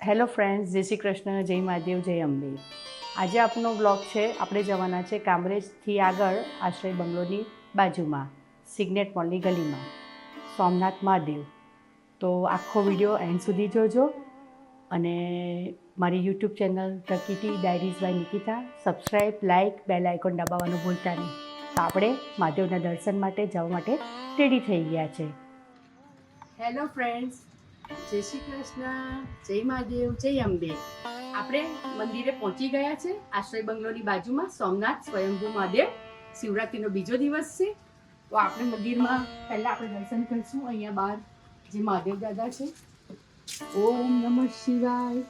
Hello friends, જય શ્રી કૃષ્ણ, જય મહાદેવ, જય અંબે. આજે આપનો બ્લોગ છે. આપણે જવાના છે કામરેજથી આગળ આશ્રય બંગલોની બાજુમાં સિગ્નેટ મોલની ગલીમાં સોમનાથ મહાદેવ. તો આખો વિડીયો એન્ડ સુધી જોજો અને મારી YouTube channel Prakriti diaries by Nikita subscribe, like, bell icon દબાવવાનું ભૂલતા નહીં. તો આપણે મહાદેવના દર્શન માટે જવા માટે રેડી થઈ ગયા છે. હેલો ફ્રેન્ડ્સ, જય શ્રી કૃષ્ણ, જય મહાદેવ, જય અંબે. આપણે મંદિરે પહોંચી ગયા છે આશ્રય બંગલોની બાજુમાં સોમનાથ સ્વયંભૂ મહાદેવ. શિવરાત્રિનો બીજો દિવસ છે, તો આપણે મંદિરમાં પહેલાં આપણે દર્શન કરીશું. અહીંયા બહાર જે મહાદેવ દાદા છે, ઓમ નમઃ શિવાય.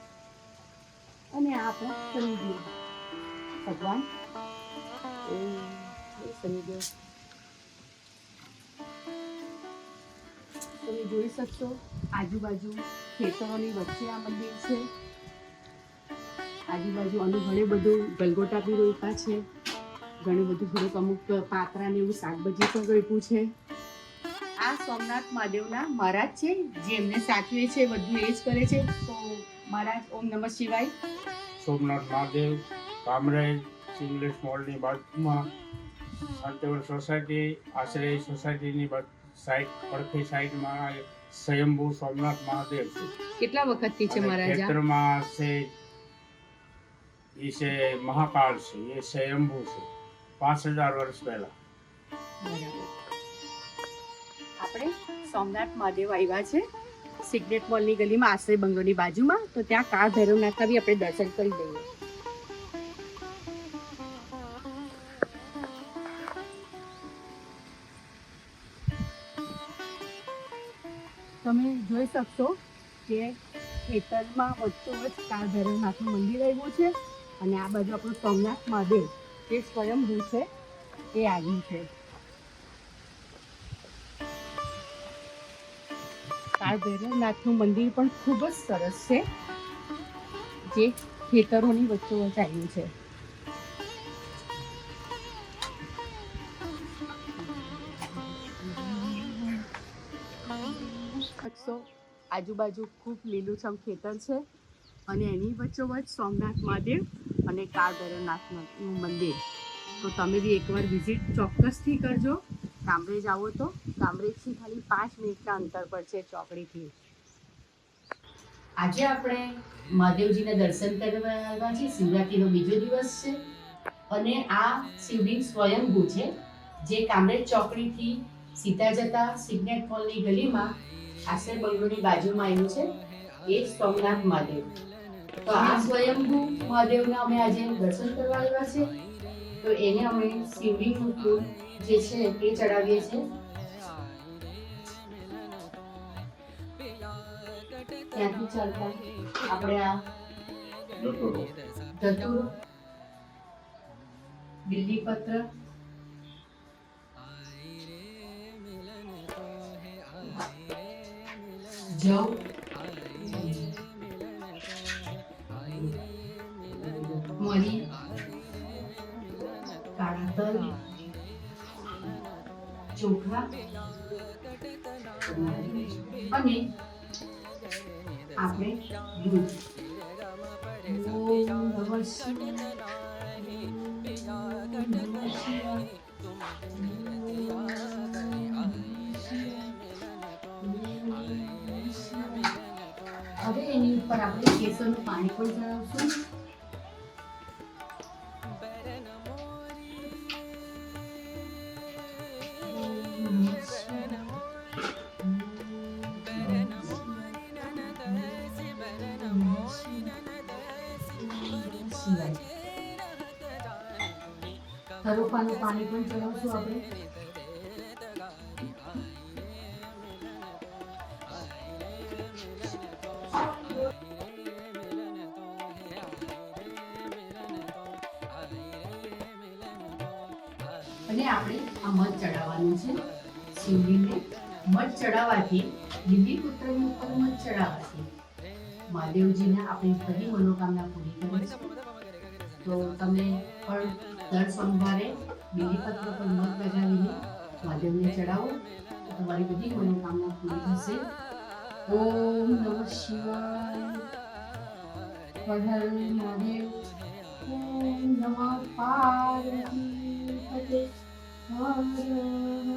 અને આ આપણા શનિદેવ ભગવાન, ઓમ શનિદેવ. તમે જોઈ શકશો આજુબાજુ ખેતરોની વચ્ચે આ મંદિર છે. આજુબાજુ આનું ઘણું બધું ગલગોટા બી રોપ્યા છે, ઘણું બધું થોડુંક અમુક પાત્રા ને એવું શાકભાજી પણ રોપ્યું છે. આ સોમનાથ મહાદેવના મહારાજ છે, જે એમને સાચવે છે, બધું એ જ કરે છે. તો મહારાજ ઓમ નમઃ શિવાય. સોમનાથ મહાદેવ કામરેજ ઇંગ્લિશ મોલની બાજુમાં શાંતિવન સોસાયટી, આશ્રય સોસાયટીની સાઈડ પડખી સાઈડમાં સ્વયંભૂ સોમનાથ મહાદેવ છે. કેટલા વખતથી છે મહારાજ? ખેતરમાં છે એ છે મહાકાળ છે, એ સ્વયંભૂ છે 5000 વર્ષ પહેલા. આપણે સોમનાથ મહાદેવ આવ્યા છે સિગ્નેટ મોલની ગલીમાં આશ્રય બંગલોની બાજુમાં. તો ત્યાં કાળ ભૈરવનાથના બી આપણે દર્શન કરી દઈએ. તમે જોઈ શકશો કે ખેતરમાં વચ્ચોવચ્ચ કાળ ભૈરવનાથનું મંદિર આવ્યું છે અને આ બાજુ આપણું સોમનાથ મહાદેવ જે સ્વયંભૂ છે એ આવ્યું છે. કાળ ભૈરવનાથનું મંદિર પણ ખૂબ જ સરસ છે, જે ખેતરોની વચ્ચોવચ્ચ આવ્યું છે. આજુબાજુ ખૂબ લીલુંછમ ખેતર છે અને એની વચ્ચોવચ્ચ સોમનાથ મહાદેવ અને કાળ ભૈરવનાથનું મંદિર. તો તમે બી એકવાર વિઝિટ ચોક્કસથી કરજો. કામરેજ આવો તો કામરેજથી ખાલી 5 મિનિટના અંતર પર છે ચોકડીથી. આજે આપણે મહાદેવજીના દર્શન કરવા આવ્યા છીએ. શિવરાત્રિનો બીજો દિવસ છે અને આ શિવલિંગ સ્વયંભૂ છે, જે કામરેજ ચોકડીથી સીધા જતા સિગ્નેટ મોલની ગલીમાં આશ્રય બંગલોની બાજુમાં આવ્યું છે, એ સોમનાથ મહાદેવ. તો આ સ્વયંભૂ મહાદેવના અમે આજે દર્શન કરવા આવ્યા છે. તો એને અમે શિવલિંગનું ફૂલ જે છે એ ચડાવીએ છીએ. ત્યાંથી ચાલતા આપણે આ ધતુરો, બિલ્લીપત્ર, જવ, મરી, કાળા તલ, ચોખા અને આપણે દૂધ. ઓમ નમઃ શિવાય. હવે એની ઉપર આપણે કેસરનું પાણી પણ ચડાવશું. તરોપાનું પાણી પણ ચડાવશું આપણે. અને આપણે આ મધ ચડાવવાનું છે શિવલિંગને. મધ ચડાવવાથી, બિલ્લીપત્રની ઉપર મધ ચડાવવાથી મહાદેવજીને આપણી બધી મનોકામના પૂરી કરે છે. તો તમે પણ દર સોમવારે બિલ્લીપત્ર પર મધ લગાવીને મહાદેવને ચડાવો તો તમારી બધી મનોકામના પૂરી થશે. ઓમ નમઃ શિવાય. હર મહાદેવ. ઓમ નમઃ પાર્વતી પતે. હર હર